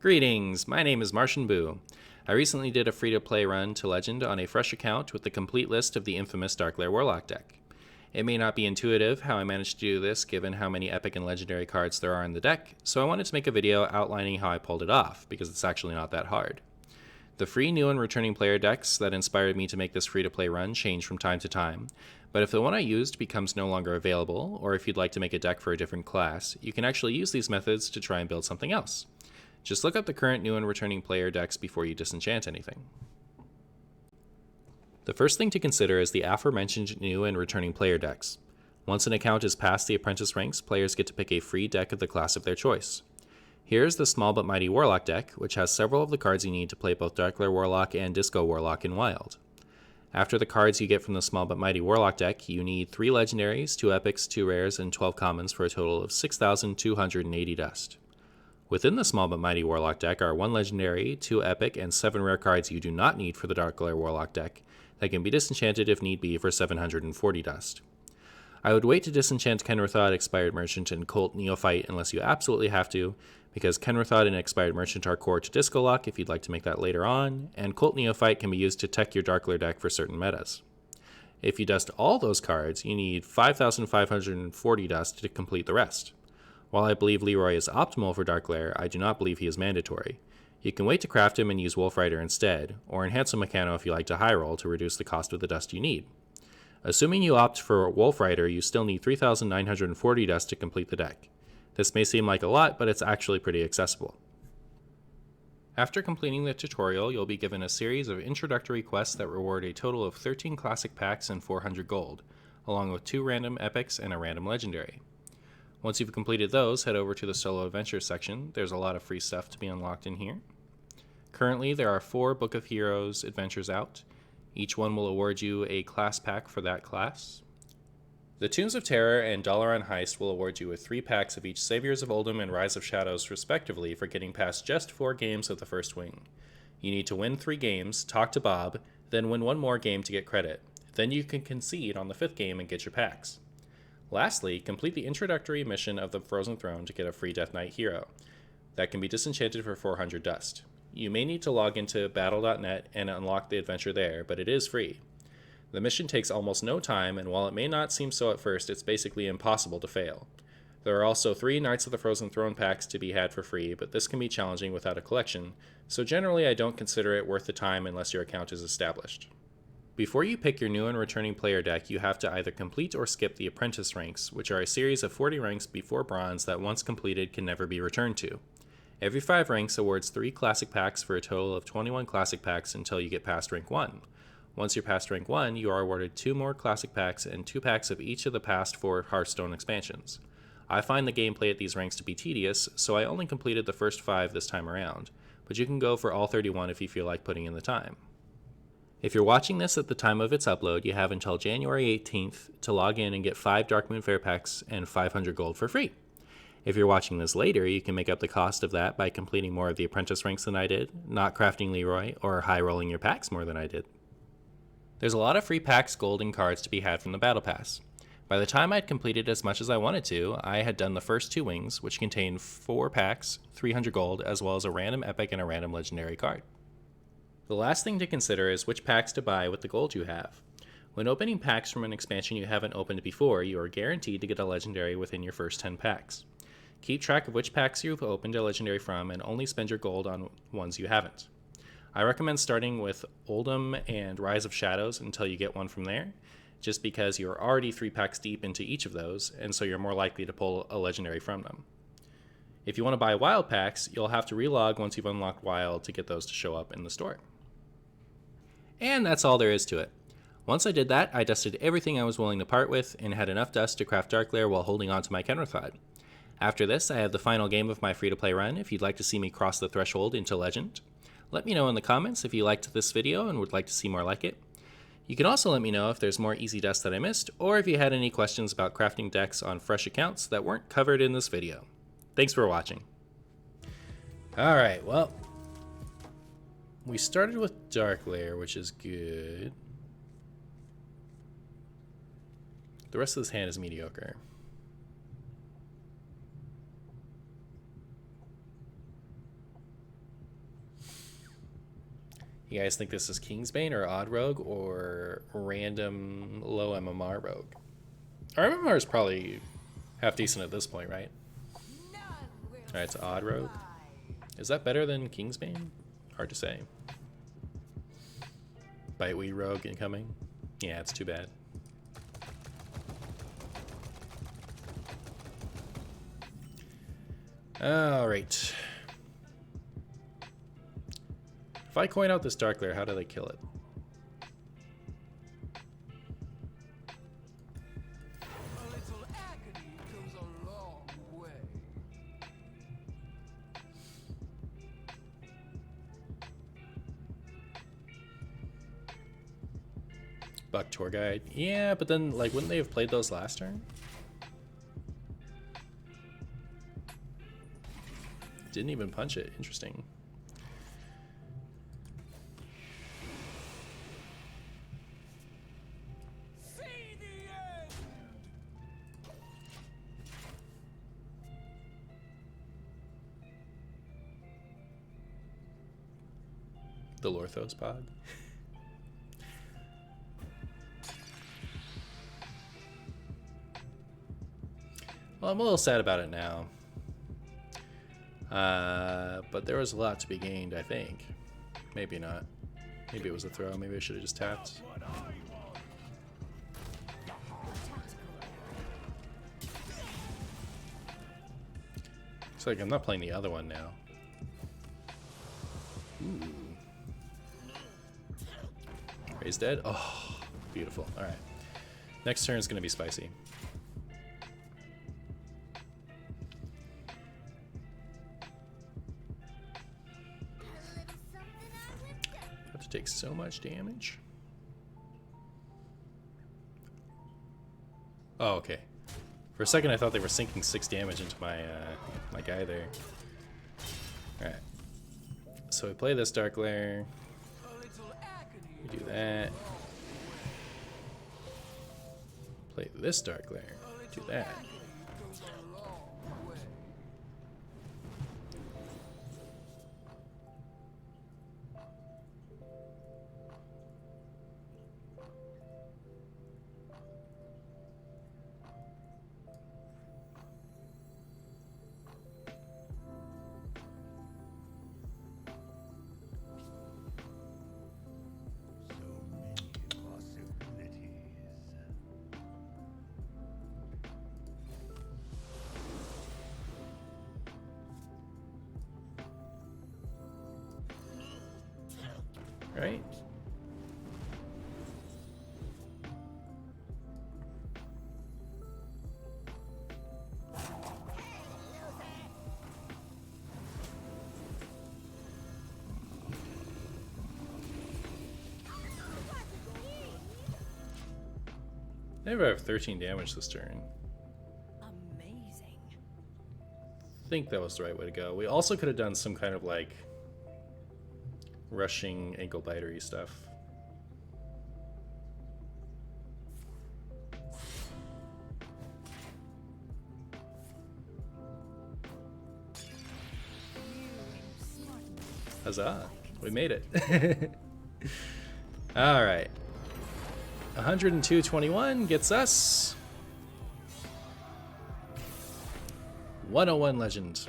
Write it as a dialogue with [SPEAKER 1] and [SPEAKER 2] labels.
[SPEAKER 1] Greetings, my name is MartianBuu. I recently did a free-to-play run to Legend on a fresh account with the complete list of the infamous Darkglare Warlock deck. It may not be intuitive how I managed to do this given how many epic and legendary cards there are in the deck, so I wanted to make a video outlining how I pulled it off, because it's actually not that hard. The free, new, and returning player decks that inspired me to make this free-to-play run change from time to time, but if the one I used becomes no longer available, or if you'd like to make a deck for a different class, you can actually use these methods to try and build something else. Just look up the current new and returning player decks before you disenchant anything. The first thing to consider is the aforementioned new and returning player decks. Once an account is past the apprentice ranks, players get to pick a free deck of the class of their choice. Here's the Small But Mighty Warlock deck, which has several of the cards you need to play both Darkglare Warlock and Disco Warlock in Wild. After the cards you get from the Small But Mighty Warlock deck, you need 3 legendaries, 2 epics, 2 rares, and 12 commons for a total of 6,280 dust. Within the Small But Mighty Warlock deck are 1 legendary, 2 epic, and 7 rare cards you do not need for the Darkglare Warlock deck that can be disenchanted if need be for 740 dust. I would wait to disenchant Kenrithod, Expired Merchant, and Cult Neophyte unless you absolutely have to, because Kenrithod and Expired Merchant are core to Disco Lock if you'd like to make that later on, and Cult Neophyte can be used to tech your Darkglare deck for certain metas. If you dust all those cards, you need 5,540 dust to complete the rest. While I believe Leroy is optimal for Darkglare, I do not believe he is mandatory. You can wait to craft him and use Wolf Rider instead, or enhance a Mechano if you like to high roll to reduce the cost of the dust you need. Assuming you opt for Wolf Rider, you still need 3,940 dust to complete the deck. This may seem like a lot, but it's actually pretty accessible. After completing the tutorial, you'll be given a series of introductory quests that reward a total of 13 classic packs and 400 gold, along with 2 random epics and a random legendary. Once you've completed those, head over to the Solo Adventures section. There's a lot of free stuff to be unlocked in here. Currently, there are 4 Book of Heroes adventures out. Each one will award you a class pack for that class. The Tombs of Terror and Dalaran Heist will award you with 3 packs of each Saviors of Oldhim and Rise of Shadows respectively for getting past just 4 games of the first wing. You need to win 3 games, talk to Bob, then win 1 more game to get credit. Then you can concede on the 5th game and get your packs. Lastly, complete the introductory mission of the Frozen Throne to get a free Death Knight hero that can be disenchanted for 400 dust. You may need to log into battle.net and unlock the adventure there, but it is free. The mission takes almost no time, and while it may not seem so at first, it's basically impossible to fail. There are also 3 Knights of the Frozen Throne packs to be had for free, but this can be challenging without a collection, so generally I don't consider it worth the time unless your account is established. Before you pick your new and returning player deck, you have to either complete or skip the Apprentice ranks, which are a series of 40 ranks before Bronze that once completed can never be returned to. Every 5 ranks awards 3 classic packs for a total of 21 classic packs until you get past rank 1. Once you're past rank 1, you are awarded 2 more classic packs and 2 packs of each of the past 4 Hearthstone expansions. I find the gameplay at these ranks to be tedious, so I only completed the first 5 this time around, but you can go for all 31 if you feel like putting in the time. If you're watching this at the time of its upload, you have until January 18th to log in and get 5 Darkmoon Fair packs and 500 gold for free. If you're watching this later, you can make up the cost of that by completing more of the apprentice ranks than I did, not crafting Leroy, or high rolling your packs more than I did. There's a lot of free packs, gold, and cards to be had from the Battle Pass. By the time I'd completed as much as I wanted to, I had done the first 2 wings, which contained 4 packs, 300 gold, as well as a random epic and a random legendary card. The last thing to consider is which packs to buy with the gold you have. When opening packs from an expansion you haven't opened before, you are guaranteed to get a legendary within your first 10 packs. Keep track of which packs you've opened a legendary from and only spend your gold on ones you haven't. I recommend starting with Oldhim and Rise of Shadows until you get one from there, just because you're already 3 packs deep into each of those, and so you're more likely to pull a legendary from them. If you want to buy Wild packs, you'll have to relog once you've unlocked Wild to get those to show up in the store. And that's all there is to it. Once I did that, I dusted everything I was willing to part with and had enough dust to craft Darkglare while holding on to my Kenrithod. After this, I have the final game of my free-to-play run if you'd like to see me cross the threshold into Legend. Let me know in the comments if you liked this video and would like to see more like it. You can also let me know if there's more easy dust that I missed, or if you had any questions about crafting decks on fresh accounts that weren't covered in this video. Thanks for watching. Alright, well, we started with Darkglare, which is good. The rest of this hand is mediocre. You guys think this is Kingsbane or Odd Rogue or random low MMR Rogue? Our MMR is probably half decent at this point, right? Alright, it's Odd Rogue. Is that better than Kingsbane? Hard to say. Bitewee Rogue incoming. Yeah, it's too bad. Alright. If I coin out this Darkglare, how do they kill it? Buck Tour Guide. Yeah, but then, like, wouldn't they have played those last turn? Didn't even punch it. Interesting. The Lorthos pod. Well, I'm a little sad about it now. But there was a lot to be gained, I think. Maybe not. Maybe it was a throw. Maybe I should have just tapped. It's like I'm not playing the other one now. Ooh. Ray's dead? Oh, beautiful. Alright. Next turn is going to be spicy. Have to take so much damage. Oh, okay. For a second I thought they were sinking 6 damage into my my guy there. Alright. So we play this Darkglare. We do that. Play this Darkglare. Do that. Right? They have 13 damage this turn.
[SPEAKER 2] Amazing.
[SPEAKER 1] I think that was the right way to go. We also could have done some kind of like rushing ankle bitery stuff. Huzzah! We made it. All right. 102.21 gets us 101 legend.